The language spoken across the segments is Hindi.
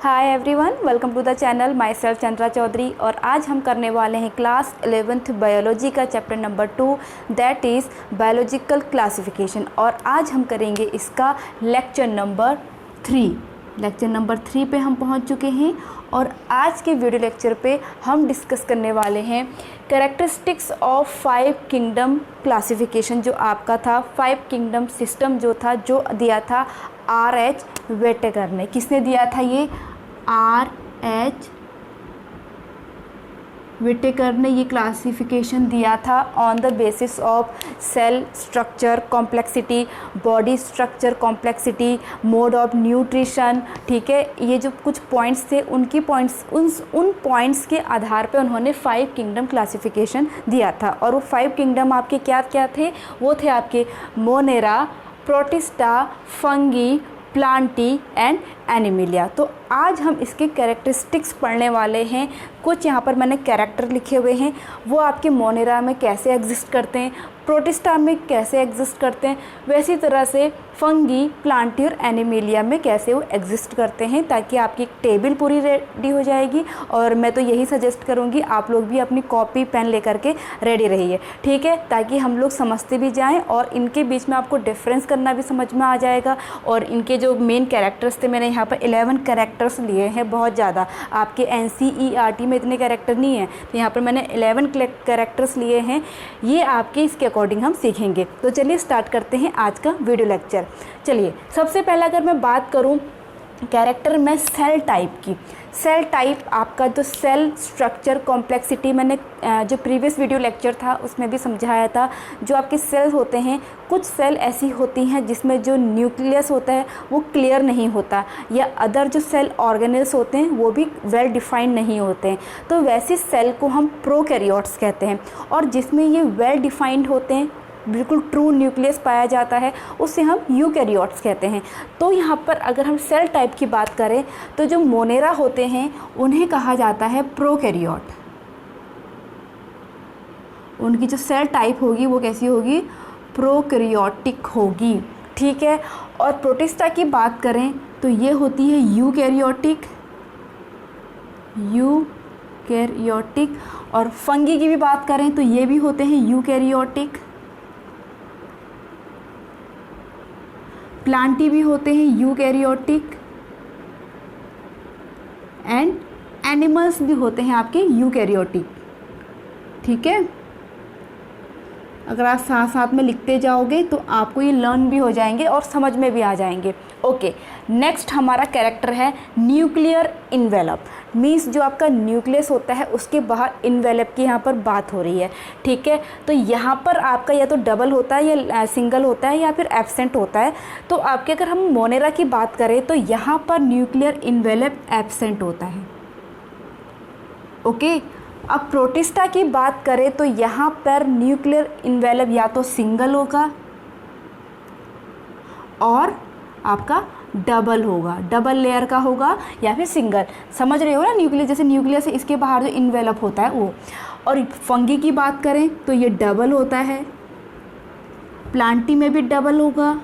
Hi everyone, welcome to the channel. My self Chandra Chaudhary. और आज हम करने वाले हैं क्लास 11th बायोलॉजी का chapter number 2, that is biological classification. और आज हम करेंगे इसका लेक्चर नंबर 3। लेक्चर नंबर 3 पे हम पहुंच चुके हैं और आज के वीडियो लेक्चर पे हम डिस्कस करने वाले हैं कैरेक्टरिस्टिक्स ऑफ 5 किंगडम क्लासिफिकेशन। जो आपका था 5 किंगडम सिस्टम जो था, जो दिया था R.H. वेटेकर ने। किसने दिया था ये? R.H. विटेकर ने ये क्लासिफिकेशन दिया था on the basis of cell structure complexity, body structure complexity, mode of nutrition. ठीक है, ये जो कुछ पॉइंट्स थे उन पॉइंट्स के आधार पे उन्होंने 5 किंगडम क्लासिफिकेशन दिया था। और वो 5 किंगडम आपके क्या क्या थे? वो थे आपके Monera, protista, fungi, Plantae and Animalia. तो आज हम इसके कैरेक्टरिस्टिक्स पढ़ने वाले हैं। कुछ यहाँ पर मैंने कैरेक्टर लिखे हुए हैं, वो आपके मोनेरा में कैसे एग्जिस्ट करते हैं, प्रोटिस्टा में कैसे एग्जिस्ट करते हैं, वैसी तरह से फंगी, प्लांटी और एनिमिलिया में कैसे वो एग्जिस्ट करते हैं, ताकि आपकी टेबल पूरी रेडी हो जाएगी। और मैं तो यही सजेस्ट करूँगी आप लोग भी अपनी कॉपी पेन लेकर के रेडी रहिए, ठीक है, ताकि हम लोग समझते भी जाएं और इनके बीच में आपको डिफरेंस करना भी समझ में आ जाएगा। और इनके जो मेन कैरेक्टर्स थे, मैंने यहाँ पर 11 कैरेक्टर्स लिए हैं। बहुत ज़्यादा आपके NCERT में इतने कैरेक्टर नहीं हैं, तो यहाँ पर मैंने 11 कैरेक्टर्स लिए हैं। ये आपके इसके अकॉर्डिंग हम सीखेंगे। तो चलिए स्टार्ट करते हैं आज का वीडियो लेक्चर। चलिए, सबसे पहले अगर मैं बात करूं कैरेक्टर में सेल टाइप की, सेल टाइप आपका जो सेल स्ट्रक्चर कॉम्प्लेक्सिटी, मैंने जो प्रीवियस वीडियो लेक्चर था उसमें भी समझाया था। जो आपके सेल्स होते हैं, कुछ सेल ऐसी होती हैं जिसमें जो न्यूक्लियस होता है वो क्लियर नहीं होता, या अदर जो सेल ऑर्गेनेल्स होते हैं वो भी वेल डिफाइंड नहीं होते हैं। तो वैसे सेल को हम प्रोकैरियोट्स कहते हैं। और जिसमें ये वेल डिफाइंड होते हैं, बिल्कुल ट्रू न्यूक्लियस पाया जाता है, उससे हम यूकैरियोट्स कहते हैं। तो यहाँ पर अगर हम सेल टाइप की बात करें तो जो मोनेरा होते हैं उन्हें कहा जाता है प्रोकैरियोट। उनकी जो सेल टाइप होगी वो कैसी होगी? प्रोकैरियोटिक होगी, ठीक है। और प्रोटिस्टा की बात करें तो ये होती है यूकैरियोटिक। और फंगी की भी बात करें तो ये भी होते हैं यूकैरियोटिक। प्लांटी भी होते हैं यूकैरियोटिक एंड एनिमल्स भी होते हैं आपके यूकैरियोटिक, ठीक है। अगर आप साथ साथ में लिखते जाओगे तो आपको ये लर्न भी हो जाएंगे और समझ में भी आ जाएंगे। ओके, नेक्स्ट हमारा कैरेक्टर है न्यूक्लियर इन्वेलप। मीन्स जो आपका न्यूक्लियस होता है उसके बाहर इन्वेलप की यहाँ पर बात हो रही है, ठीक है। तो यहाँ पर आपका या तो डबल होता है या सिंगल होता है या फिर एब्सेंट होता है। तो आपके अगर हम मोनेरा की बात करें तो यहाँ पर न्यूक्लियर इन्वेलप एब्सेंट होता है, ओके। अब प्रोटिस्टा की बात करें तो यहाँ पर न्यूक्लियर इन्वेलप या तो सिंगल होगा और आपका डबल होगा, डबल लेयर का होगा या फिर सिंगल। समझ रहे हो ना? न्यूक्लियस जैसे न्यूक्लियस है, इसके बाहर जो इन्वेलप होता है वो। और फंगी की बात करें तो ये डबल होता है, प्लांटी में भी डबल होगा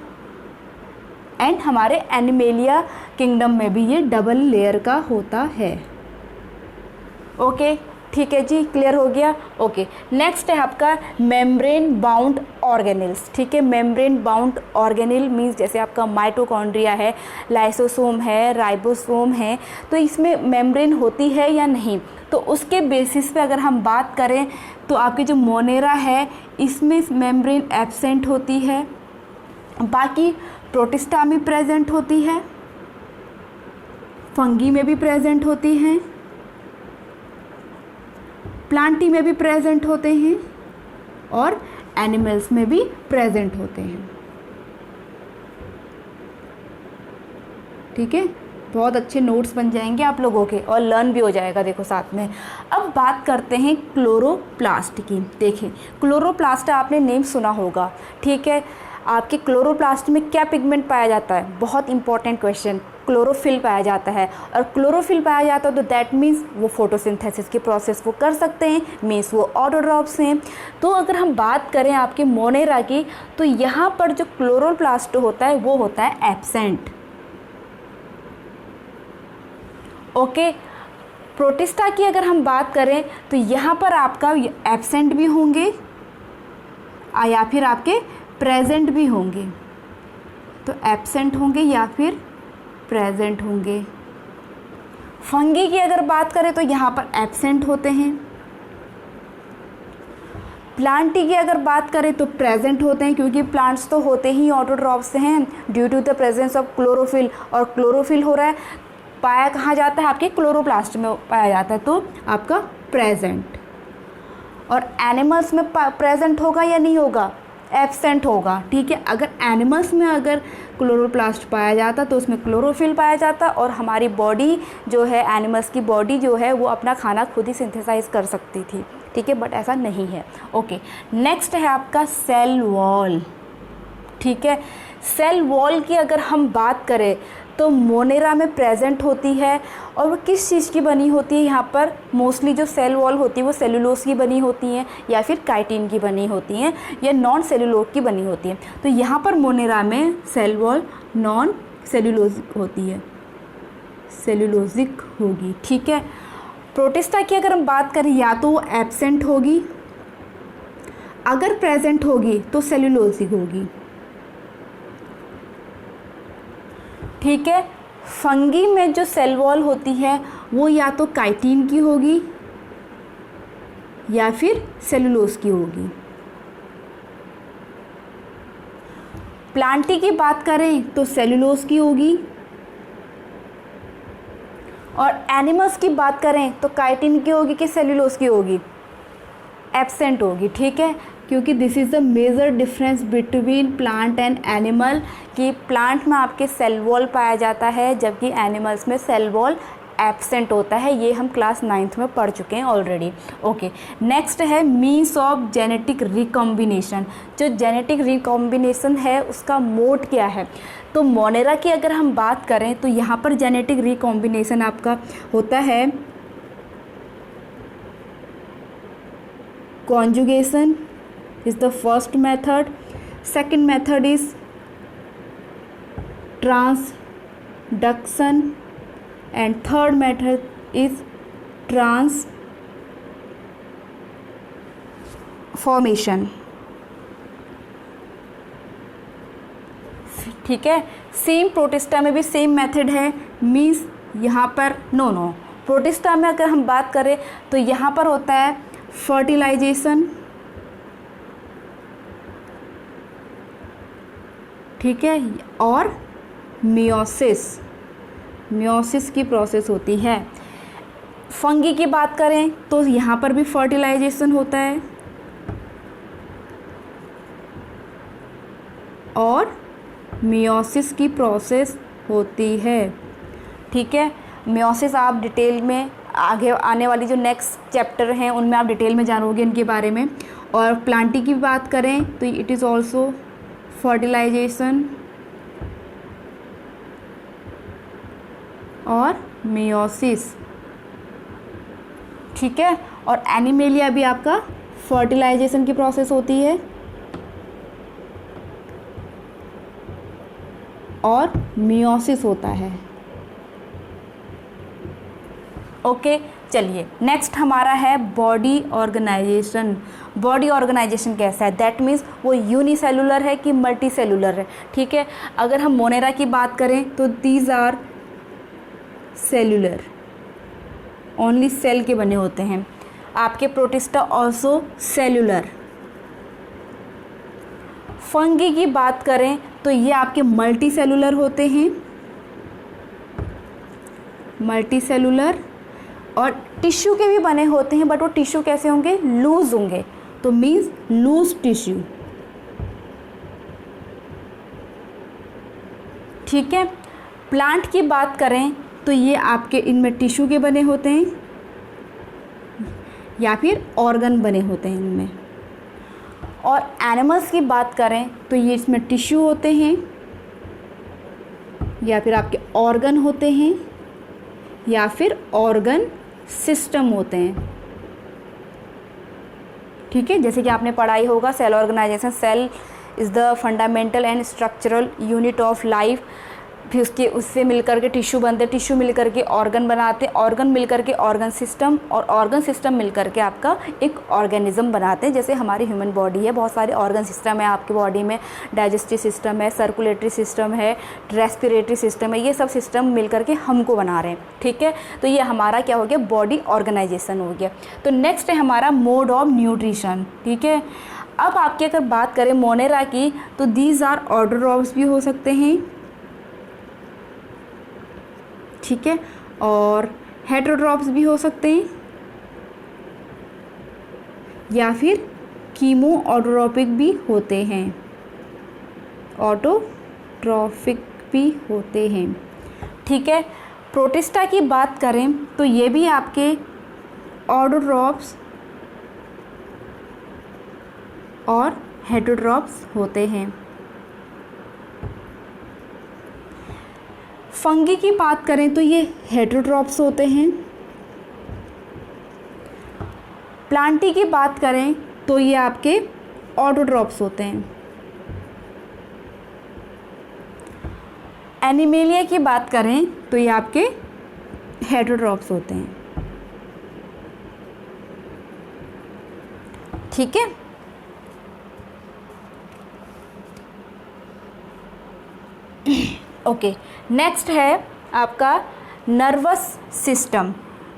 एंड हमारे एनिमेलिया किंगडम में भी ये डबल लेयर का होता है, ओके। ठीक है जी, क्लियर हो गया। ओके, नेक्स्ट है आपका मेम्ब्रेन बाउंड ऑर्गेनेल्स, ठीक है। मेम्ब्रेन बाउंड ऑर्गेनेल मीन्स जैसे आपका माइटोकॉन्ड्रिया है, लाइसोसोम है, राइबोसोम है, तो इसमें मेम्ब्रेन होती है या नहीं, तो उसके बेसिस पे अगर हम बात करें तो आपके जो मोनेरा है इसमें मेम्ब्रेन एब्सेंट होती है। बाकी प्रोटिस्टा में प्रेजेंट होती है, फंगी में भी प्रेजेंट होती हैं, प्लांटी में भी प्रेजेंट होते हैं और एनिमल्स में भी प्रेजेंट होते हैं, ठीक है। बहुत अच्छे नोट्स बन जाएंगे आप लोगों के और लर्न भी हो जाएगा, देखो साथ में। अब बात करते हैं क्लोरोप्लास्ट की। देखिए, क्लोरोप्लास्ट आपने नेम सुना होगा, ठीक है। आपके क्लोरोप्लास्ट में क्या पिगमेंट पाया जाता है? बहुत इंपॉर्टेंट क्वेश्चन। क्लोरोफिल पाया जाता है, और क्लोरोफिल पाया जाता है तो दैट मीन्स वो फोटोसिंथेसिस की प्रोसेस वो कर सकते हैं, मीन्स वो ऑटोट्रॉफ्स हैं। तो अगर हम बात करें आपके मोनेरा की, तो यहाँ पर जो क्लोरोप्लास्ट होता है वो होता है एब्सेंट। ओके। प्रोटिस्टा की अगर हम बात करें तो यहाँ पर आपका एब्सेंट भी होंगे या फिर आपके प्रेजेंट भी होंगे। तो एब्सेंट होंगे या फिर प्रेजेंट होंगे। फंगी की अगर बात करें तो यहाँ पर एब्सेंट होते हैं। प्लांटी की अगर बात करें तो प्रेजेंट होते हैं, क्योंकि प्लांट्स तो होते ही ऑटोट्रॉफ्स हैं due to the presence of chlorophyll, और क्लोरोफिल हो रहा है पाया कहाँ जाता है, आपके क्लोरोप्लास्ट में पाया जाता है, तो आपका प्रेजेंट। और एनिमल्स में प्रेजेंट होगा या नहीं होगा, एब्सेंट होगा। ठीक है, अगर एनिमल्स में अगर क्लोरोप्लास्ट पाया जाता तो उसमें क्लोरोफिल पाया जाता और हमारी बॉडी जो है, एनिमल्स की बॉडी जो है वो अपना खाना खुद ही सिंथेसाइज कर सकती थी। ठीक है, बट ऐसा नहीं है। ओके, नेक्स्ट है आपका सेल वॉल। ठीक है, सेल वॉल की अगर हम बात करें तो मोनेरा में प्रेजेंट होती है, और वो किस चीज़ की बनी होती है, यहाँ पर मोस्टली जो सेल वॉल होती है वो सेलुलोज की बनी होती हैं या फिर काइटिन की बनी होती हैं या नॉन सेलुलोज की बनी होती हैं। तो यहाँ पर मोनेरा में सेल वॉल नॉन सेलुलोजिक होती है, सेलुलोजिक होगी। ठीक है, प्रोटिस्टा की अगर हम बात करें या तो वो एब्सेंट होगी, अगर प्रेजेंट होगी तो सेलुलोजिक होगी। ठीक है, फंगी में जो सेल वॉल होती है वो या तो काइटिन की होगी या फिर सेलुलोज की होगी। प्लांटी की बात करें तो सेलुलोज की होगी, और एनिमल्स की बात करें तो काइटिन की होगी कि सेलुलोज की होगी, एब्सेंट होगी। ठीक है, क्योंकि this is the major difference between plant and animal, कि प्लांट में आपके सेल वॉल पाया जाता है जबकि एनिमल्स में सेल वॉल एब्सेंट होता है। ये हम क्लास 9th में पढ़ चुके हैं ऑलरेडी। ओके, नेक्स्ट है मीन्स ऑफ जेनेटिक रिकॉम्बिनेशन। जो जेनेटिक रिकॉम्बिनेशन है उसका मोड क्या है, तो मोनेरा की अगर हम बात करें तो यहाँ पर जेनेटिक रिकॉम्बिनेशन आपका होता है conjugation is the first method, second method is transduction, and third method is transformation. ठीक है, सेम प्रोटिस्टा में भी सेम मेथड है, मीन्स यहाँ पर नो प्रोटिस्टा में अगर हम बात करें तो यहाँ पर होता है फर्टिलाइजेशन। ठीक है, और मियोसिस की प्रोसेस होती है। फंगी की बात करें तो यहाँ पर भी फर्टिलाइजेशन होता है और मियोसिस की प्रोसेस होती है। ठीक है, मियोसिस आप डिटेल में आगे आने वाली जो नेक्स्ट चैप्टर हैं उनमें आप डिटेल में जानोगे इनके बारे में। और प्लांटी की बात करें तो इट इज़ ऑल्सो फर्टिलाइजेशन और मियोसिस। ठीक है, और एनिमेलिया भी आपका फर्टिलाइजेशन की प्रोसेस होती है और मियोसिस होता है। ओके, चलिए नेक्स्ट हमारा है बॉडी ऑर्गेनाइजेशन। बॉडी ऑर्गेनाइजेशन कैसा है, दैट मीन्स वो यूनिसेलुलर है कि मल्टी सेलुलर है। ठीक है, अगर हम मोनेरा की बात करें तो these are cellular, only cell के बने होते हैं। आपके प्रोटिस्टा ऑल्सो सेलुलर। फंगी की बात करें तो ये आपके मल्टी सेलुलर होते हैं, मल्टी सेलुलर, और टिश्यू के भी बने होते हैं, बट वो टिश्यू कैसे होंगे, लूज होंगे, तो मीन्स लूज टिश्यू। ठीक है, प्लांट की बात करें तो ये आपके इनमें टिश्यू के बने होते हैं या फिर ऑर्गन बने होते हैं इनमें। और एनिमल्स की बात करें तो ये इसमें टिश्यू होते हैं या फिर आपके ऑर्गन होते हैं या फिर ऑर्गन सिस्टम होते हैं। ठीक है, जैसे कि आपने पढ़ाई होगा cell organisation, cell is the fundamental and structural unit of life फिर उससे मिलकर के टिश्यू बनते हैं, टिश्यू मिलकर के ऑर्गन बनाते हैं, ऑर्गन मिलकर के ऑर्गन सिस्टम, और ऑर्गन सिस्टम मिलकर के आपका एक ऑर्गेनिज्म बनाते हैं। जैसे हमारी ह्यूमन बॉडी है, बहुत सारे ऑर्गन सिस्टम है आपकी बॉडी में, डाइजेस्टिव सिस्टम है, सर्कुलेटरी सिस्टम है, रेस्पिरेटरी सिस्टम है, ये सब सिस्टम मिलकर के हमको बना रहे हैं। ठीक है, तो ये हमारा क्या हो गया, बॉडी ऑर्गेनाइजेशन हो गया। तो नेक्स्ट है हमारा मोड ऑफ न्यूट्रिशन। ठीक है, अब आपकी अगर बात करें मोनेरा की, तो दीज आर ऑटोट्रॉफ्स भी हो सकते हैं, ठीक है, और हेटेरोट्रॉफ्स भी हो सकते हैं, या फिर कीमो ऑटोट्रॉपिक भी होते हैं, ऑटोट्रॉफिक भी होते हैं। ठीक है, प्रोटिस्टा की बात करें तो ये भी आपके ऑटोट्रॉफ्स और हेटेरोट्रॉफ्स होते हैं। फंगी की बात करें तो ये हेटेरोट्रॉफ्स होते हैं। प्लांटी की बात करें तो ये आपके ऑटोट्रॉफ्स होते हैं। एनिमेलिया की बात करें तो ये आपके हेटेरोट्रॉफ्स होते हैं। ठीक है, ओके, नेक्स्ट है आपका नर्वस सिस्टम।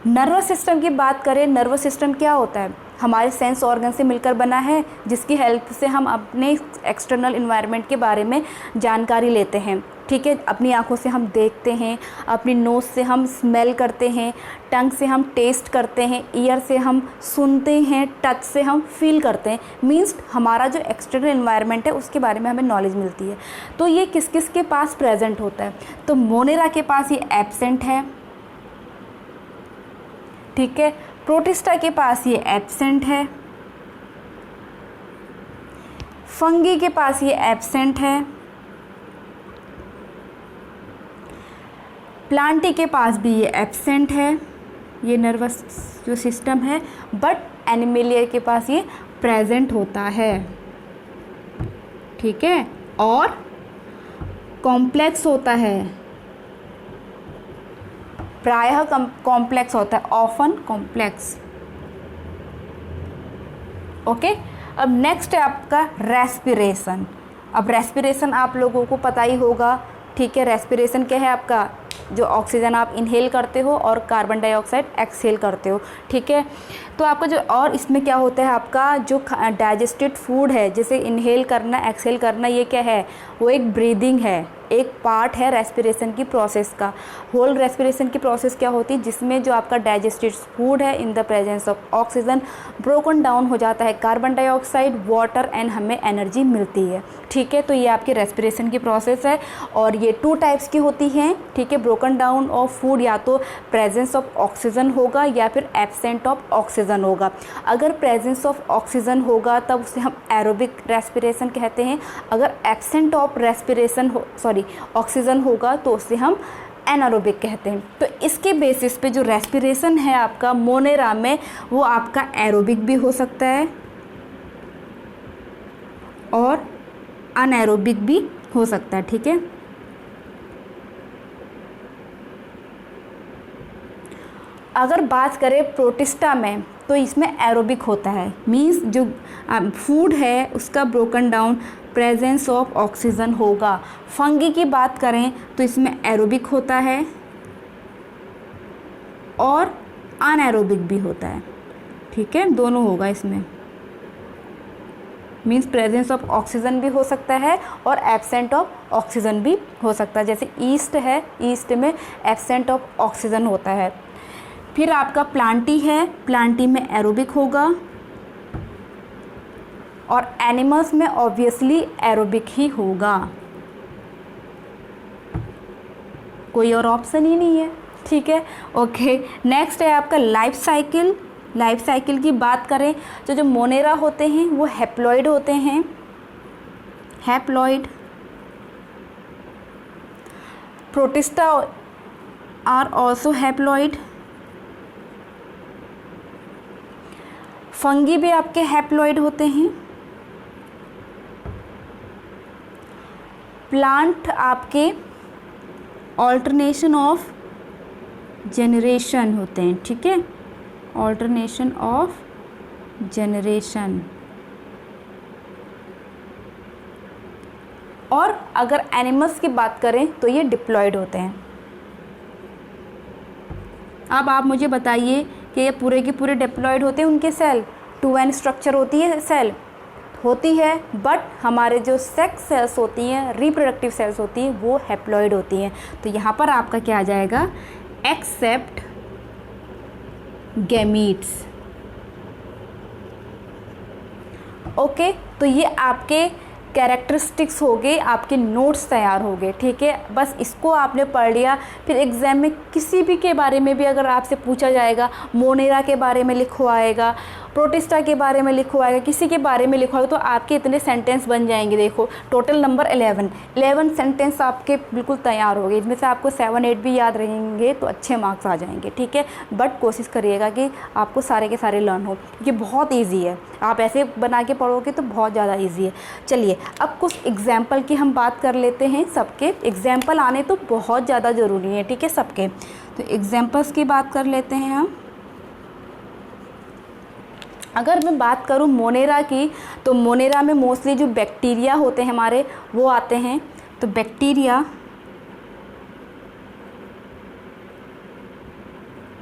नर्वस सिस्टम की बात करें, नर्वस सिस्टम क्या होता है, हमारे सेंस ऑर्गन से मिलकर बना है, जिसकी हेल्प से हम अपने एक्सटर्नल इन्वायरमेंट के बारे में जानकारी लेते हैं। ठीक है, अपनी आंखों से हम देखते हैं, अपनी नोज़ से हम स्मेल करते हैं, टंग से हम टेस्ट करते हैं, ईयर से हम सुनते हैं, टच से हम फील करते हैं। मीन्स हमारा जो एक्सटर्नल इन्वायरमेंट है उसके बारे में हमें नॉलेज मिलती है। तो ये किस किस के पास प्रेजेंट होता है, तो मोनेरा के पास ये एब्सेंट है। ठीक है, प्रोटिस्टा के पास ये एब्सेंट है, फंगी के पास ये एब्सेंट है, प्लांटी के पास भी ये एब्सेंट है, ये नर्वस जो सिस्टम है, बट एनिमेलिया के पास ये प्रेजेंट होता है। ठीक है, और कॉम्प्लेक्स होता है, प्रायः कॉम्प्लेक्स होता है, ऑफन कॉम्प्लेक्स। ओके, अब नेक्स्ट है आपका रेस्पिरेशन। अब रेस्पिरेशन आप लोगों को पता ही होगा। ठीक है, रेस्पिरेशन क्या है आपका, जो ऑक्सीजन आप इनहेल करते हो और कार्बन डाइऑक्साइड एक्सहेल करते हो। ठीक है, तो आपका जो, और इसमें क्या होता है, आपका जो डाइजेस्टेड फूड है, जैसे इनहेल करना, एक्सहेल करना, ये क्या है, वो एक ब्रीदिंग है, एक पार्ट है रेस्पिरेशन की प्रोसेस का। होल रेस्पिरेशन की प्रोसेस क्या होती है, जिसमें जो आपका डाइजेस्टेड फूड है in the presence of oxygen broken down हो जाता है कार्बन डाइऑक्साइड, वाटर, एंड हमें एनर्जी मिलती है। ठीक है, तो ये आपकी रेस्पिरेशन की प्रोसेस है, और ये 2 टाइप्स की होती हैं। ठीक है, ब्रोकन डाउन ऑफ फूड या तो प्रेजेंस ऑफ ऑक्सीजन होगा या फिर एब्सेंट ऑफ ऑक्सीजन होगा। अगर प्रेजेंस ऑफ ऑक्सीजन होगा तब उसे हम एरोबिक रेस्पिरेशन कहते हैं। अगर एब्सेंट ऑफ रेस्पिरेशन ऑक्सीजन होगा तो उसे हम एनारोबिक कहते हैं। तो इसके बेसिस पे जो रेस्पिरेशन है आपका मोनेरा में, वो आपका एरोबिक भी हो सकता है और अनएरोबिक भी हो सकता है। ठीक है, अगर बात करें प्रोटिस्टा में तो इसमें एरोबिक होता है। मींस जो फूड है उसका broken down presence of oxygen होगा। फंगी की बात करें तो इसमें एरोबिक होता है और अनएरोबिक भी होता है। ठीक है, दोनों होगा इसमें। मींस प्रेजेंस ऑफ ऑक्सीजन भी हो सकता है और एब्सेंट ऑफ ऑक्सीजन भी हो सकता है। जैसे ईस्ट है, ईस्ट में एब्सेंट ऑफ ऑक्सीजन होता है। फिर आपका प्लांटी है, प्लांटी में एरोबिक होगा, और एनिमल्स में ऑब्वियसली एरोबिक ही होगा, कोई और ऑप्शन ही नहीं है। ठीक है, ओके, नेक्स्ट है आपका लाइफ साइकिल। लाइफ साइकिल की बात करें तो जो मोनेरा होते हैं वो हैप्लॉइड होते हैं, haploid. Protista are also haploid. Fungi भी आपके हैप्लॉइड होते हैं। प्लांट आपके ऑल्टरनेशन ऑफ जनरेशन होते हैं, ठीक है, ऑल्टरनेशन ऑफ जनरेशन। और अगर एनिमल्स की बात करें तो ये डिप्लॉयड होते हैं। अब आप मुझे बताइए कि ये पूरे के पूरे डिप्लॉयड होते हैं उनके सेल, 2n स्ट्रक्चर होती है सेल होती है, बट हमारे जो सेक्स सेल्स होती हैं, रिप्रोडक्टिव सेल्स होती हैं, वो हैप्लॉयड होती हैं। तो यहाँ पर आपका क्या आ जाएगा, एक्सेप्ट गैमीट्स। ओके, तो ये आपके कैरेक्टरिस्टिक्स हो गए, आपके नोट्स तैयार हो गए, ठीक है। बस इसको आपने पढ़ लिया, फिर एग्ज़ाम में किसी भी के बारे में भी अगर आपसे पूछा जाएगा, मोनेरा के बारे में लिखवाएगा, प्रोटिस्टा के बारे में लिखवाएगा, किसी के बारे में लिखवाएगा, तो आपके इतने सेंटेंस बन जाएंगे। देखो टोटल नंबर 11 सेंटेंस आपके बिल्कुल तैयार हो गए। इसमें से आपको 7-8 भी याद रहेंगे तो अच्छे मार्क्स आ जाएंगे, ठीक है। बट कोशिश करिएगा कि आपको सारे के सारे लर्न हो, क्योंकि बहुत ईजी है। आप ऐसे बना के पढ़ोगे तो बहुत ज़्यादा ईजी है। चलिए अब कुछ एग्जाम्पल की हम बात कर लेते हैं। सबके एग्जाम्पल आने तो बहुत ज़्यादा ज़रूरी है, ठीक है, सबके। तो एग्जाम्पल्स की बात कर लेते हैं हम। अगर मैं बात करूं मोनेरा की, तो मोनेरा में मोस्टली जो बैक्टीरिया होते हैं हमारे वो आते हैं। तो बैक्टीरिया,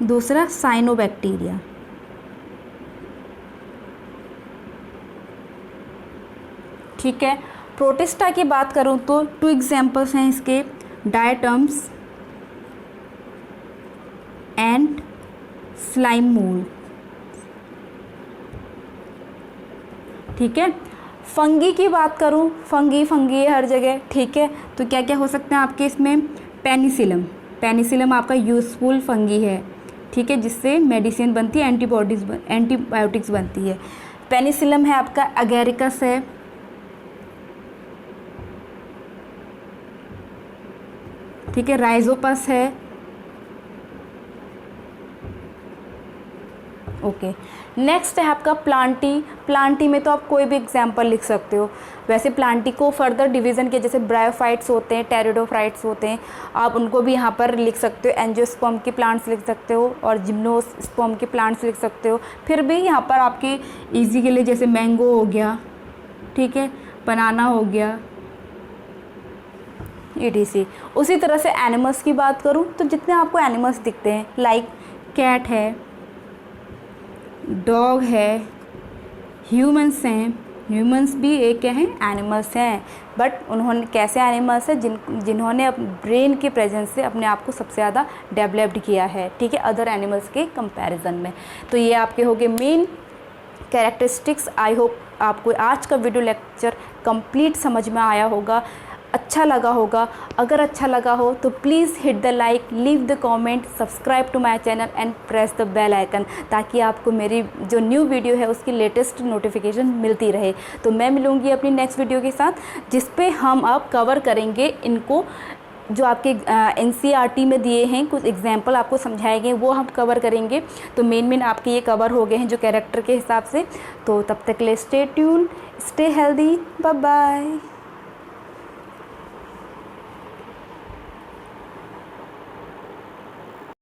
दूसरा साइनोबैक्टीरिया, ठीक है। प्रोटिस्टा की बात करूं तो 2 एग्जाम्पल्स हैं इसके, डायटम्स एंड स्लाइम मोल्ड, ठीक है। फंगी की बात करूं, फंगी है हर जगह, ठीक है। तो क्या क्या हो सकते हैं आपके इसमें, पेनिसिलम आपका यूजफुल फंगी है, ठीक है, जिससे मेडिसिन बनती है, एंटीबायोटिक्स बनती है। पेनिसिलम है आपका, एगेरिकस है, ठीक है, राइजोपस है, ओके। नेक्स्ट है आपका प्लांटी में तो आप कोई भी एग्जाम्पल लिख सकते हो। वैसे प्लांटी को फर्दर डिवीज़न के, जैसे ब्रायोफाइट्स होते हैं, टेरिडोफाइट्स होते हैं, आप उनको भी यहाँ पर लिख सकते हो। एंजियोस्पर्म के प्लांट्स लिख सकते हो और जिम्नोस्पर्म के प्लांट्स लिख सकते हो। फिर भी यहाँ पर आपके इजी के लिए जैसे मैंगो हो गया, ठीक है, बनाना हो गया, ETC। उसी तरह से एनिमल्स की बात करूँ तो जितने आपको एनिमल्स दिखते हैं, लाइक कैट है, डॉग है, ह्यूमंस हैं, ह्यूमंस भी एक क्या हैं, एनिमल्स हैं। बट उन्होंने कैसे एनिमल्स हैं, जिन्होंने ब्रेन के प्रेजेंस से अपने आप को सबसे ज़्यादा डेवलप्ड किया है, ठीक है, अदर एनिमल्स के कंपैरिजन में। तो ये आपके हो गए मेन कैरेक्टरिस्टिक्स। आई होप आपको आज का वीडियो लेक्चर कंप्लीट समझ में आया होगा, अच्छा लगा होगा। अगर अच्छा लगा हो तो please hit the like, leave the comment, subscribe to my channel and press the bell icon, ताकि आपको मेरी जो न्यू वीडियो है उसकी लेटेस्ट नोटिफिकेशन मिलती रहे। तो मैं मिलूँगी अपनी नेक्स्ट वीडियो के साथ, जिस पे हम अब कवर करेंगे इनको, जो आपके NCERT में दिए हैं, कुछ एग्जाम्पल आपको समझाए गए वो हम कवर करेंगे। तो मेन आपके ये कवर हो गए हैं जो कैरेक्टर के हिसाब से। तो तब तक के लिए stay tune, stay healthy, bye bye.